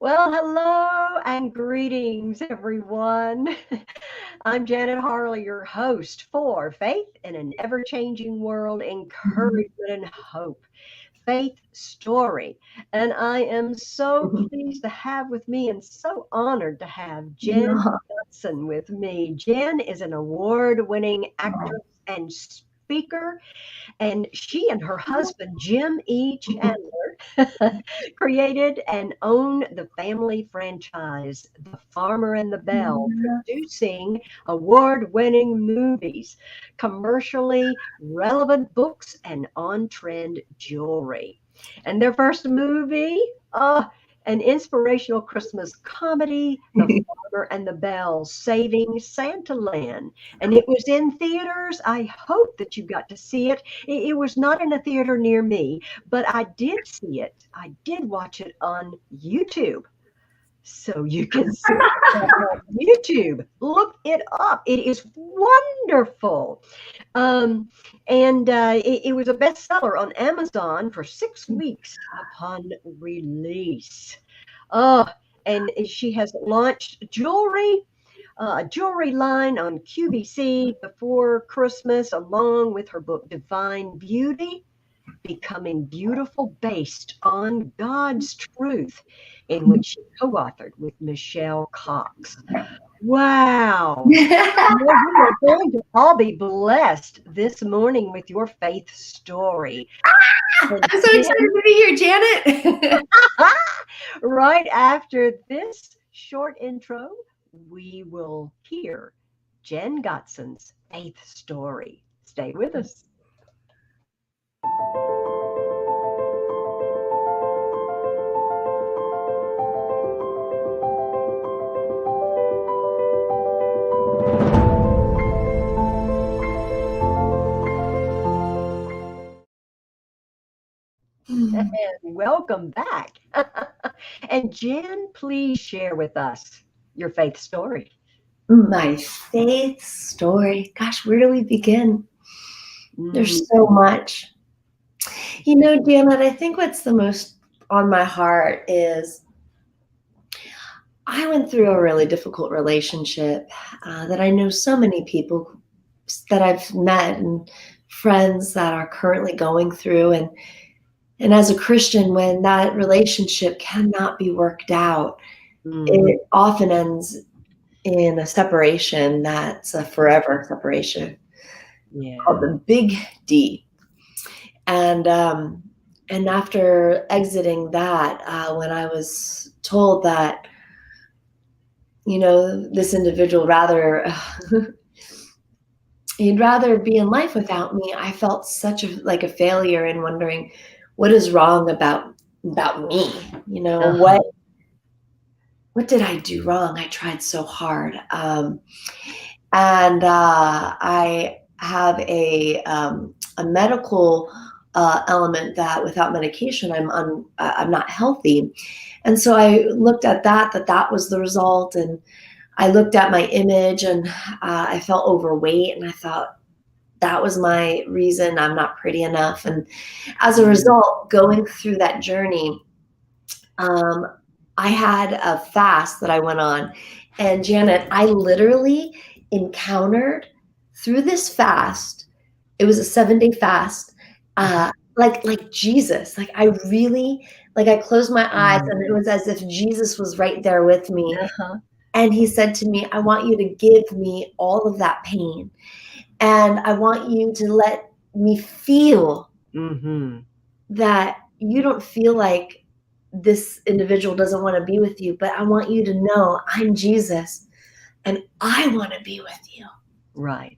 Well, hello and greetings, everyone. I'm Janet Harley, your host for Faith in an Ever-Changing World, Encouragement and Hope. Faith Story. And I am so pleased to have with me and so honored to have Jenn Yeah. Gotzon with me. Jenn is an award-winning actress and speaker, and she and her husband, Jim E. Chandler, created and own the family franchise, The Farmer and The Belle, producing award-winning movies, commercially relevant books, and on-trend jewelry. And their first movie, an inspirational Christmas comedy, The Farmer and the Belle, Saving Santa Land. And it was in theaters. I hope that you got to see it. It was not in a theater near me, but I did see it. I did watch it on YouTube. So you can see it on YouTube. Look it up. It is wonderful. And it was a bestseller on Amazon for 6 weeks upon release. Oh, and she has launched a jewelry line on QVC before Christmas, along with her book Divine Beauty, Becoming Beautiful, based on God's truth, in which she co-authored with Michelle Cox. Wow. Well, we are going to all be blessed this morning with your faith story. And I'm so excited to be here, Janet. right after this short intro, we will hear Jenn Gotzon's faith story. Stay with us. And welcome back. And Jenn, please share with us your faith story. My faith story. Gosh, where do we begin? Mm, There's so much. You know, Janet, I think what's the most on my heart is I went through a really difficult relationship that I know so many people that I've met and friends that are currently going through. And as a Christian, when that relationship cannot be worked out, mm, it often ends in a separation that's a forever separation yeah. called the Big D. And after exiting that, when I was told that, you know, this individual he'd rather be in life without me, I felt such a failure and wondering what is wrong about me. You know, Uh-huh. what did I do wrong? I tried so hard. I have a medical element that without medication, I'm not healthy. And so I looked at that was the result. And I looked at my image and I felt overweight and I thought that was my reason. I'm not pretty enough. And as a result, going through that journey, I had a fast that I went on. And Janet, I literally encountered through this fast, it was a 7-day fast, like Jesus. Like I really, like I closed my eyes and it was as if Jesus was right there with me. Uh-huh. And he said to me, I want you to give me all of that pain. And I want you to let me feel Mm-hmm. that you don't feel like this individual doesn't want to be with you, but I want you to know I'm Jesus and I want to be with you. Right.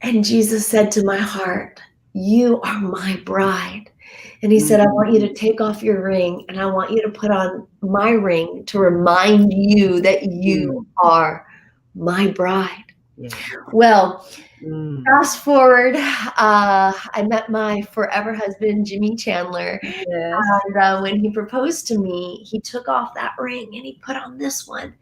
And Jesus said to my heart, you are my bride. And he said, I want you to take off your ring and I want you to put on my ring to remind you that you are my bride. Yeah. Well, fast forward, I met my forever husband, Jimmy Chandler. Yes. And when he proposed to me, he took off that ring and he put on this one.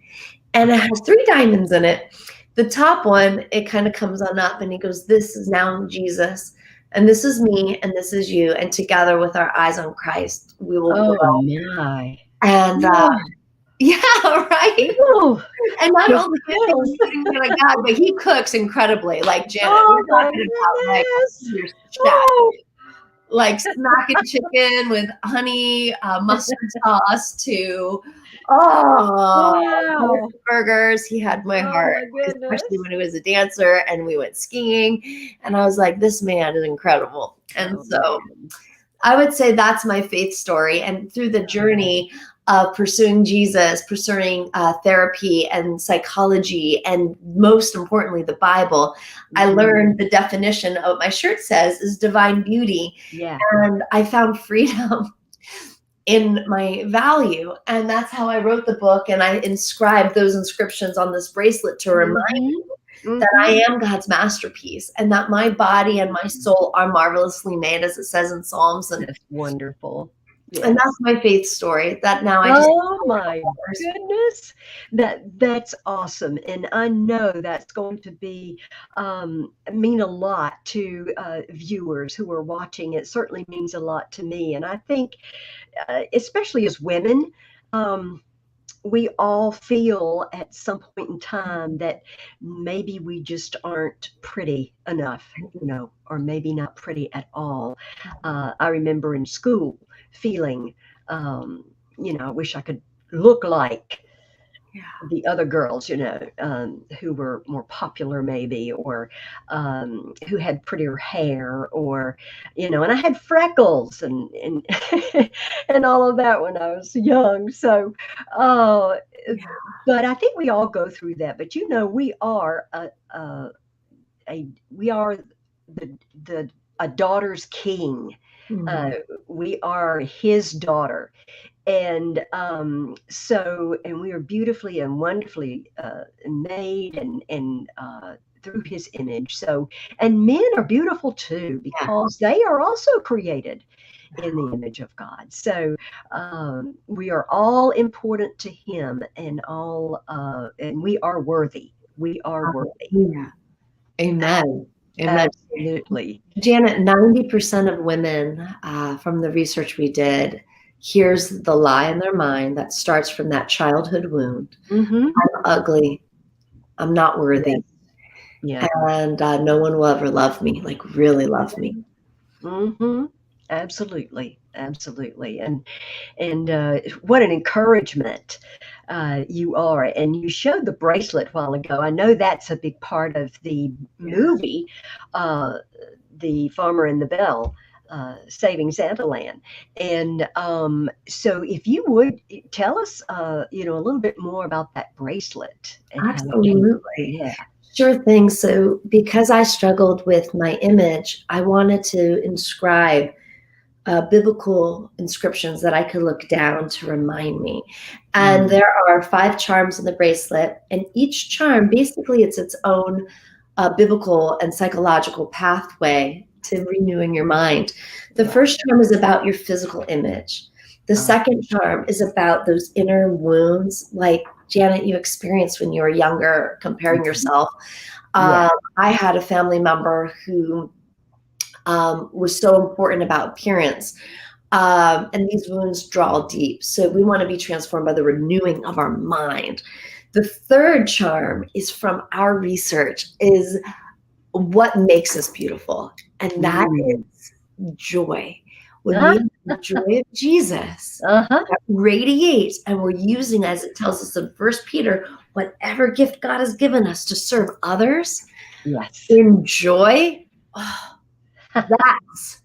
And it has 3 diamonds in it. The top one, it kind of comes on up and he goes, this is now Jesus. And this is me and this is you. And together with our eyes on Christ, we will grow. My. And yeah, right. Ooh, And not just only is feels. he eating what I got, but he cooks incredibly. Like Janet, Oh we're my talking about like goodness. your chef, Oh, like smacking chicken with honey mustard sauce to wow. burgers. He had my Oh heart, my especially goodness. when he was a dancer and we went skiing. And I was like, this man is incredible. And Oh so man. I would say that's my faith story. And through the journey of pursuing Jesus, pursuing therapy and psychology, and most importantly, the Bible, I learned the definition of what my shirt says is divine beauty. Yeah. And I found freedom in my value. And that's how I wrote the book. And I inscribed those inscriptions on this bracelet to remind that I am God's masterpiece and that my body and my soul are marvelously made, as it says in Psalms. And That's wonderful. and Yes. that's my faith story that now I just Oh my goodness. That's awesome. And I know that's going to be mean a lot to viewers who are watching. It certainly means a lot to me. And I think especially as women, um, we all feel at some point in time that maybe we just aren't pretty enough, or maybe not pretty at all. I remember in school feeling, I wish I could look like the other girls, who were more popular maybe, or who had prettier hair, or, and I had freckles and and all of that when I was young. So, uh, but I think we all go through that. But we are we are the a daughter's king. Uh, we are his daughter, and and we are beautifully and wonderfully made and through his image. So, and men are beautiful too, because they are also created in the image of God. So we are all important to him, and and we are worthy. We are worthy. Yeah. Amen. Amen. Absolutely. Janet, 90% of women, from the research we did, here's the lie in their mind that starts from that childhood wound. I'm ugly. I'm not worthy. Yeah. And no one will ever love me, like really love me. Absolutely. Absolutely. And what an encouragement you are. And you showed the bracelet a while ago. I know that's a big part of the movie, The Farmer and the Belle, Saving Santaland. And so if you would tell us, a little bit more about that bracelet. And Absolutely. Yeah. Sure thing. So because I struggled with my image, I wanted to inscribe biblical inscriptions that I could look down to remind me. And there are 5 charms in the bracelet, and each charm, basically it's its own biblical and psychological pathway to renewing your mind. The first charm is about your physical image. The second charm is about those inner wounds, like Janet, you experienced when you were younger, comparing yourself. I had a family member who was so important about appearance. And these wounds draw deep. So we want to be transformed by the renewing of our mind. The third charm is from our research, is what makes us beautiful. And that is joy. When we have the joy of Jesus that radiates, and we're using, as it tells us in 1 Peter, whatever gift God has given us to serve others in joy, that's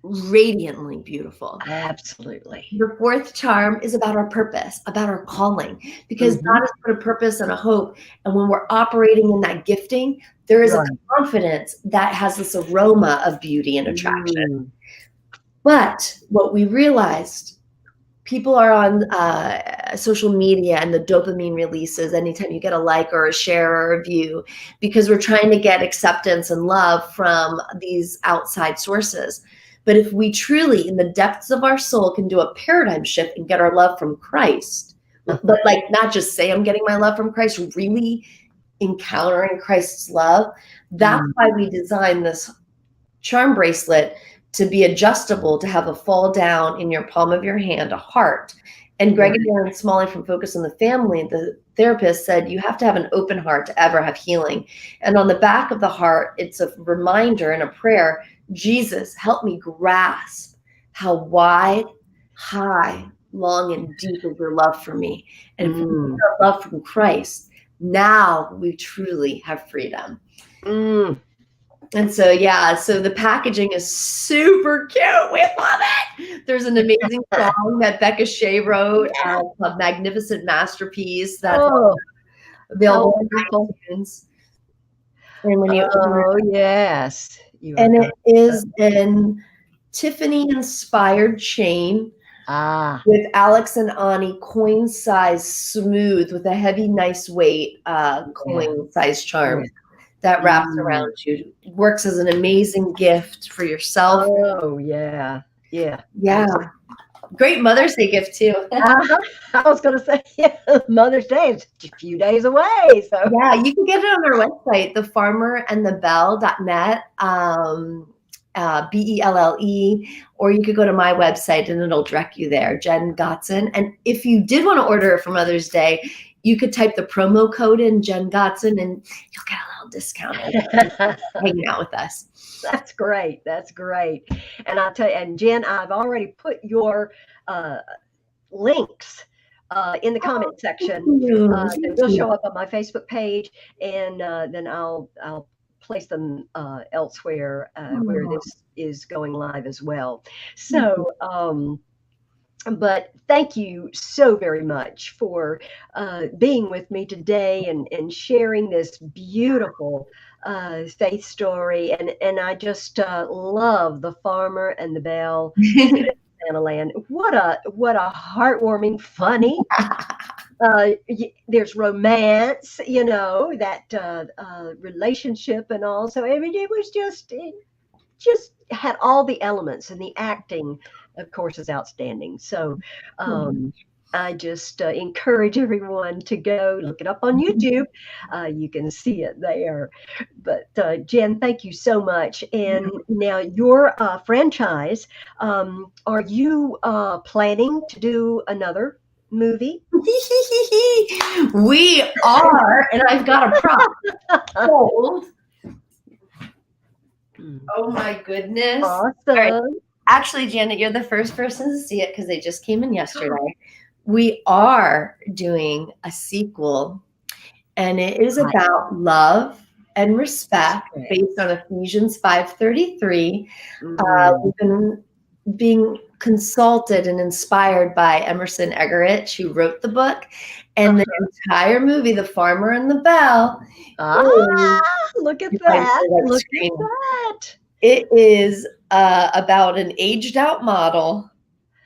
radiantly beautiful. Absolutely. The fourth charm is about our purpose, about our calling, because God has put a purpose and a hope. And when we're operating in that gifting, there is a confidence that has this aroma of beauty and attraction. But what we realized, people are on social media, and the dopamine releases anytime you get a like or a share or a view, because we're trying to get acceptance and love from these outside sources. But if we truly, in the depths of our soul, can do a paradigm shift and get our love from Christ, but like not just say I'm getting my love from Christ, really encountering Christ's love, that's why we designed this charm bracelet to be adjustable, to have a fall down in your palm of your hand, a heart. And Gregory and Smalley from Focus on the Family, the therapist, said you have to have an open heart to ever have healing. And on the back of the heart, it's a reminder and a prayer, Jesus, help me grasp how wide, high, long, and deep is your love for me. And if we get our love from Christ, now we truly have freedom. And so, yeah, so the packaging is super cute. We love it. There's an amazing song that Becca Shea wrote called Magnificent Masterpiece that's available on iTunes. And when you yes. And it is an Tiffany-inspired chain with Alex and Ani coin size smooth with a heavy, nice weight coin size charm. That wraps around you. It works as an amazing gift for yourself. Oh, yeah. Yeah. Yeah. Great Mother's Day gift, too. I was going to say, Mother's Day is a few days away. So yeah, you can get it on our website, thefarmerandthebelle.net, BELLE, or you could go to my website and it'll direct you there, Jenn Gotzon. And if you did want to order it for Mother's Day, you could type the promo code in, Jenn Gotzon, and you'll get a little discount hanging out with us. That's great. That's great. And I'll tell you, and Jenn, I've already put your links in the comment section. They'll show up on my Facebook page, and then I'll place them elsewhere where this is going live as well. So, but thank you so very much for being with me today and sharing this beautiful faith story. And I just love The Farmer and the Belle. Land. What a heartwarming, funny. There's romance, that relationship and all. So I mean, it was just had all the elements, and the acting, of course, is outstanding. So I just encourage everyone to go look it up on YouTube. You can see it there. But Jenn, thank you so much. And now your franchise, are you planning to do another movie? We are, and I've got a prop. Oh my goodness. Awesome. Right. Actually, Janet, you're the first person to see it because they just came in yesterday. We are doing a sequel, and it is about love and respect based on Ephesians 5:33. We've been being consulted and inspired by Emerson Eggerichs, who wrote the book, and the entire movie, The Farmer and the Belle. Look at that. Look at that. It is about an aged out model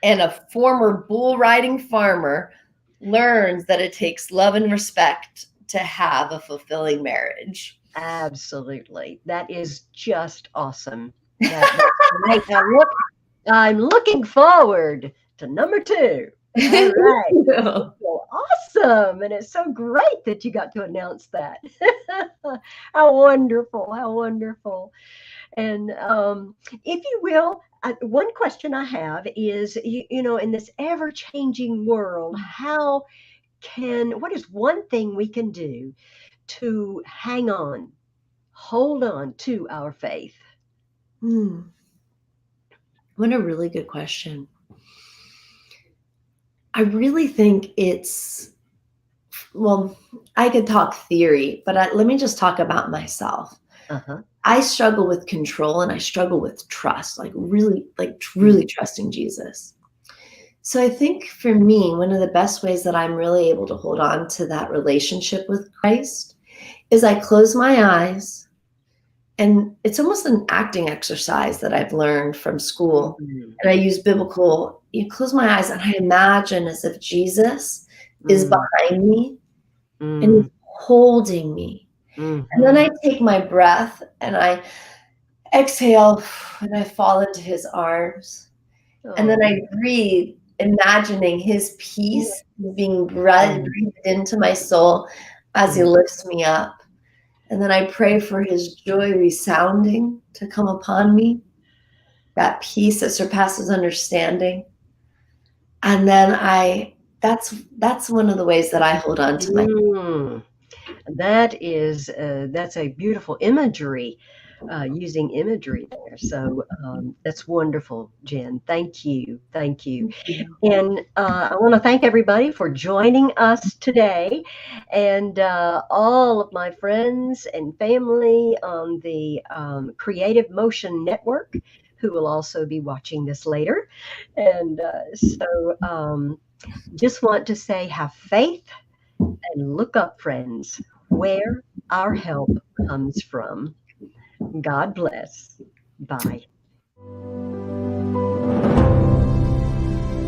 and a former bull riding farmer learns that it takes love and respect to have a fulfilling marriage. Absolutely. That is just awesome. That's great. I'm looking forward to number 2. All right. So awesome. And it's so great that you got to announce that. How wonderful. How wonderful. And if you will, one question I have is, in this ever-changing world, what is one thing we can do to hold on to our faith? What a really good question. I really think I could talk theory, but let me just talk about myself. I struggle with control and I struggle with trust, truly trusting Jesus. So I think for me, one of the best ways that I'm really able to hold on to that relationship with Christ is I close my eyes, and it's almost an acting exercise that I've learned from school. And I use you close my eyes and I imagine as if Jesus is behind me and he's holding me. And then I take my breath and I exhale and I fall into his arms. And then I breathe, imagining his peace being breathed into my soul as he lifts me up. And then I pray for his joy resounding to come upon me, that peace that surpasses understanding. And then I that's one of the ways that I hold on to my. Mm. That's a beautiful imagery, using imagery there. So that's wonderful, Jenn. Thank you, thank you. Thank you. And I want to thank everybody for joining us today, and all of my friends and family on the Creative Motion Network, who will also be watching this later. And just want to say, have faith and look up, friends, where our help comes from. God bless. Bye.